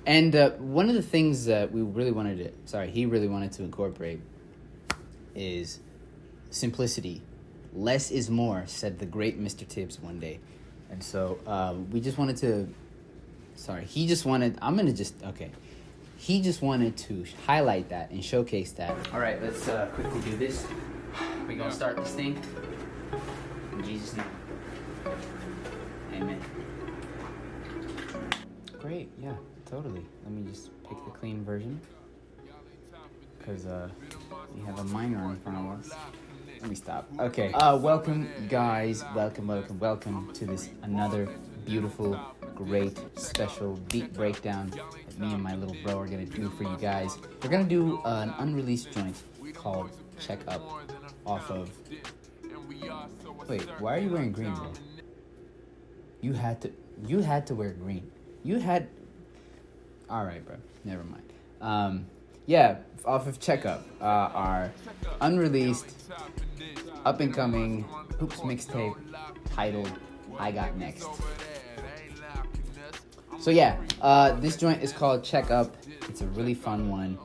And one of the things that he really wanted to incorporate is simplicity. Less is more, said the great Mr. Tibbs one day. And so he just wanted to highlight that and showcase that. All right, let's quickly do this. We're going to start this thing. In Jesus' name. Amen. Great, yeah, totally. Let me just pick the clean version, because we have a minor in front of us. Let me stop. Okay. Welcome, guys. Welcome to this another beautiful, great, special beat breakdown that me and my little bro are gonna do for you guys. We're gonna do an unreleased joint called "Check Up" off of. Wait, why are you wearing green, bro? You had to wear green. All right, bro. Never mind. Yeah, off of Check Up, our unreleased, up-and-coming Hoops mixtape titled I Got Next. So yeah, this joint is called Check Up. It's a really fun one.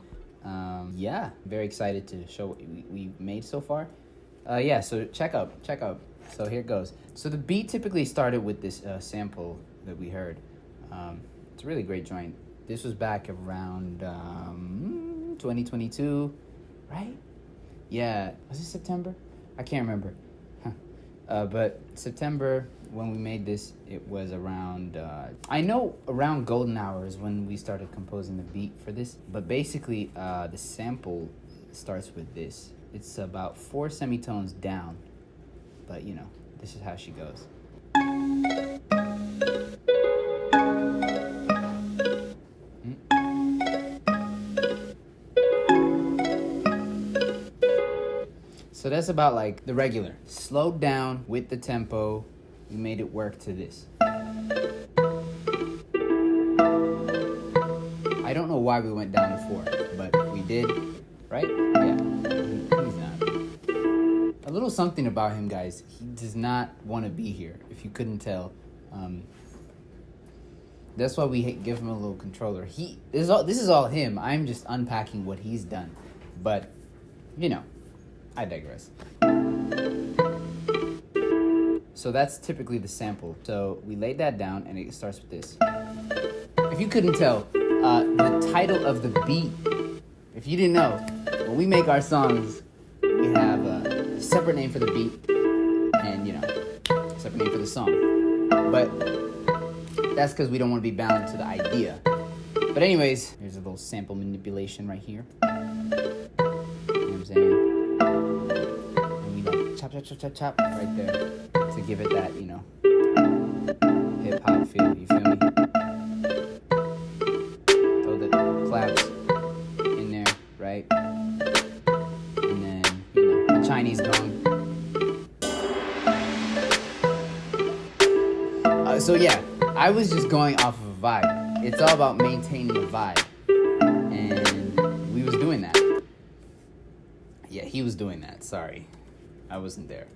Yeah, very excited to show what we made so far. Yeah, so check up. So here it goes. So the beat typically started with this sample that we heard. It's a really great joint. This was back around 2022, right? Yeah, was it September? I can't remember. But September, when we made this, it was around, I know around golden hours when we started composing the beat for this. But basically, the sample starts with this. It's about 4 semitones down. But, you know, this is how she goes. So that's about like the regular. Slowed down with the tempo. We made it work to this. I don't know why we went down to 4, but we did, right? Yeah, he's not. A little something about him, guys. He does not want to be here, if you couldn't tell. That's why we give him a little controller. This is all him. I'm just unpacking what he's done. But, you know, I digress. So that's typically the sample. So we laid that down, and it starts with this. If you couldn't tell, the title of the beat, if you didn't know, when we make our songs, we have a separate name for the beat and, you know, a separate name for the song. But that's because we don't want to be bound to the idea. But anyways, here's a little sample manipulation right here. You know what I'm saying? Chop right there to give it that, you know, hip hop feel. You feel me? Throw the claps in there, right? And then, you know, the Chinese gong. So yeah, I was just going off of a vibe. It's all about maintaining a vibe, and we was doing that. Yeah, he was doing that. Sorry. I wasn't there.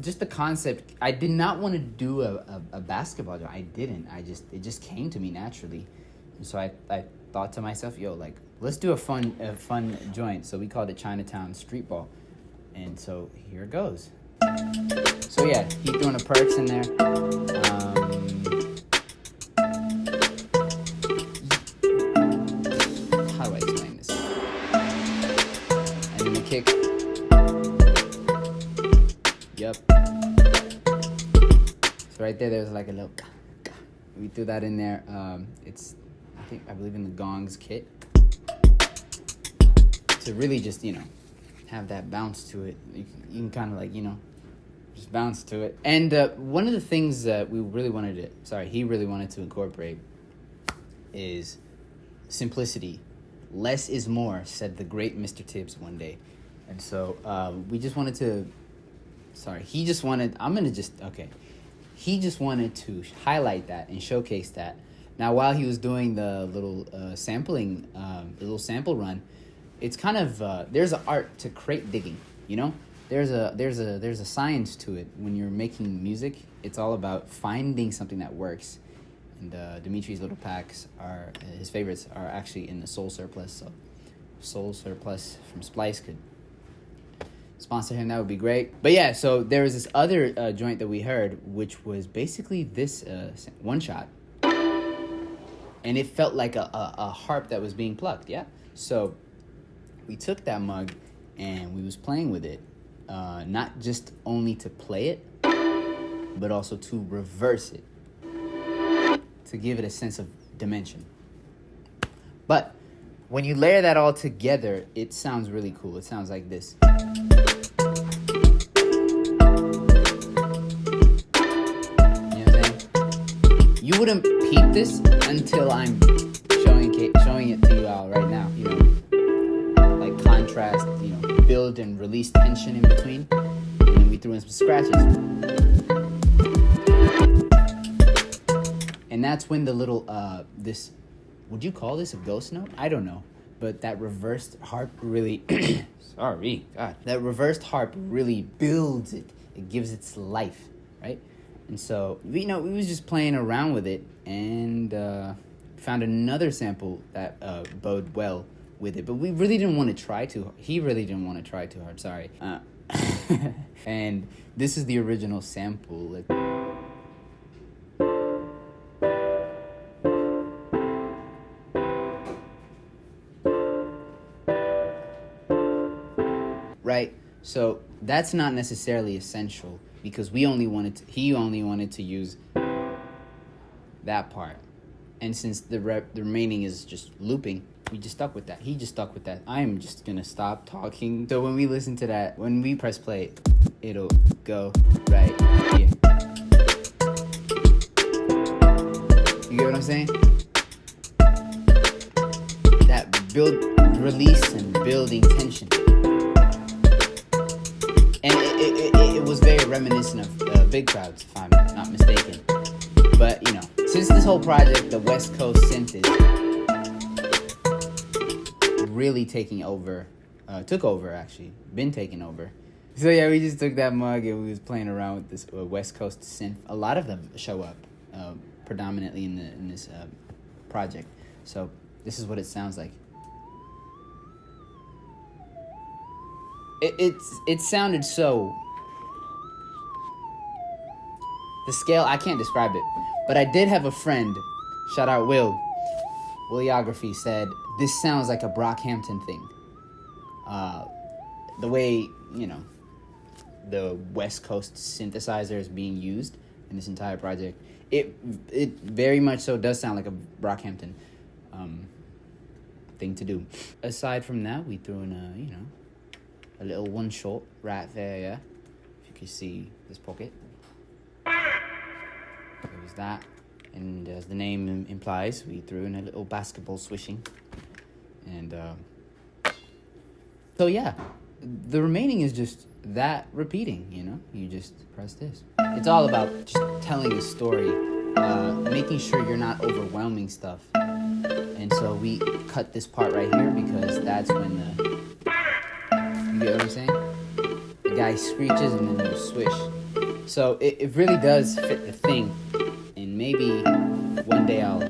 Just the concept. I did not want to do a basketball joint. I didn't. It just came to me naturally. And so I thought to myself, yo, like, let's do a fun joint. So we called it Chinatown Street Ball. And so here it goes. So yeah, he's doing the perks in there. How do I explain this? And then the kick. Yep. So right there was like a little. We threw that in there. I believe in the gongs kit to really just, you know, have that bounce to it. You can kind of like, you know, just bounce to it. And one of the things that he really wanted to incorporate is simplicity. Less is more, said the great Mr. Tibbs one day. And so he just wanted to highlight that and showcase that. Now, while he was doing the little sample run, it's kind of there's an art to crate digging. You know, there's a science to it. When you're making music, it's all about finding something that works, And Dimitri's little packs are his favorites are actually in the Soul Surplus. So Soul Surplus from Splice could sponsor him, that would be great. But yeah, so there was this other joint that we heard, which was basically this one shot, and it felt like a harp that was being plucked. Yeah, so we took that mug and we was playing with it, not just only to play it, but also to reverse it, to give it a sense of dimension. But when you layer that all together, it sounds really cool. It sounds like this. You wouldn't peep this until I'm showing it to you all right now. You know, like contrast, you know, build and release tension in between, and then we threw in some scratches. And that's when the little this, would you call this a ghost note? I don't know, but that reversed harp really, sorry, God, that reversed harp really builds it. It gives its life, right? And so, we was just playing around with it and found another sample that bode well with it. But we really didn't want to try too hard. He really didn't want to try too hard, sorry. And this is the original sample. Right? So, that's not necessarily essential, because he only wanted to use that part. And since the remaining is just looping, we just stuck with that. He just stuck with that. I'm just going to stop talking. So when we listen to that, when we press play, it'll go right here. You get what I'm saying? That release and building tension. And it was very reminiscent of Big Crowds, if I'm not mistaken. But, you know, since this whole project, the West Coast synth is really took over, actually. Been taking over. So, yeah, we just took that mug and we was playing around with this West Coast synth. A lot of them show up predominantly in this project. So, this is what it sounds like. It sounded so... The scale, I can't describe it. But I did have a friend, shout out Williography, said, this sounds like a Brockhampton thing. The way, you know, the West Coast synthesizer is being used in this entire project, it very much so does sound like a Brockhampton thing to do. Aside from that, we threw in a little one shot right there, yeah? If you can see this pocket. There was that. And as the name implies, we threw in a little basketball swishing. And, so yeah, the remaining is just that repeating, you know? You just press this. It's all about just telling a story, making sure you're not overwhelming stuff. And so we cut this part right here because that's when you get what I'm saying? The guy screeches and then you swish. So it really does fit the thing. And maybe one day I'll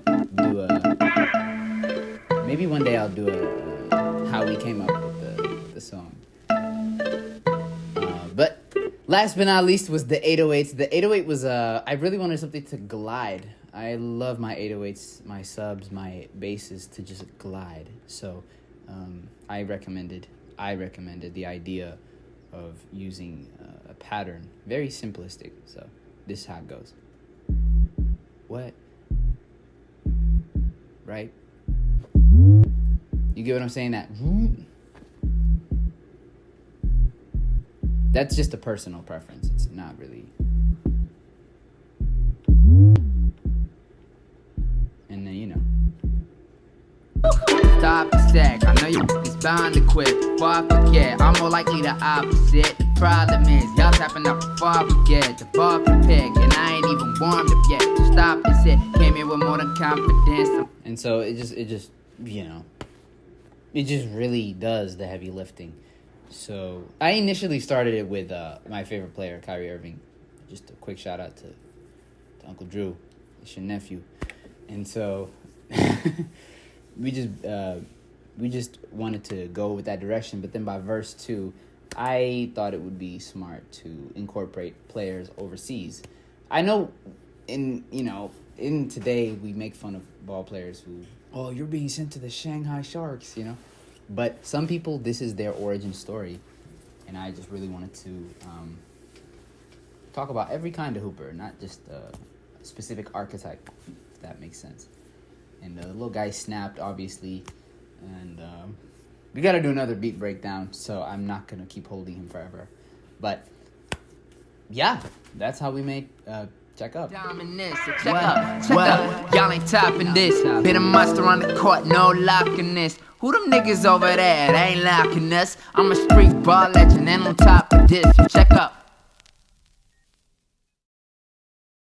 do a how we came up with the song. But last but not least was the 808s. The 808 was I really wanted something to glide. I love my 808s, my subs, my basses to just glide. So I recommended the idea of using a pattern, very simplistic. So this is how it goes. What? Right? You get what I'm saying? That's just a personal preference. It's not really. And then, you know. Stop a sec, I know you's bound to quit. Before I forget, I'm more likely the opposite. The problem is, y'all tapping up before we get the ball for pick, and I ain't even warmed up yet. So stop and sit, came here with more than confidence. And so it just, you know, it just really does the heavy lifting. So I initially started it with my favorite player, Kyrie Irving. Just a quick shout out to Uncle Drew, it's your nephew. And so we just wanted to go with that direction. But then by verse 2, I thought it would be smart to incorporate players overseas. I know in today we make fun of ball players who, oh, you're being sent to the Shanghai Sharks, But some people, this is their origin story. And I just really wanted to talk about every kind of hooper, not just a specific archetype, if that makes sense. And the little guy snapped, obviously. And we got to do another beat breakdown, so I'm not going to keep holding him forever. But, yeah, that's how we made Check Up. Check up. Y'all ain't topping this. Been a monster on the court, no locking this. Who them niggas over there? They ain't locking us. I'm a street ball legend and on top of this. Check up.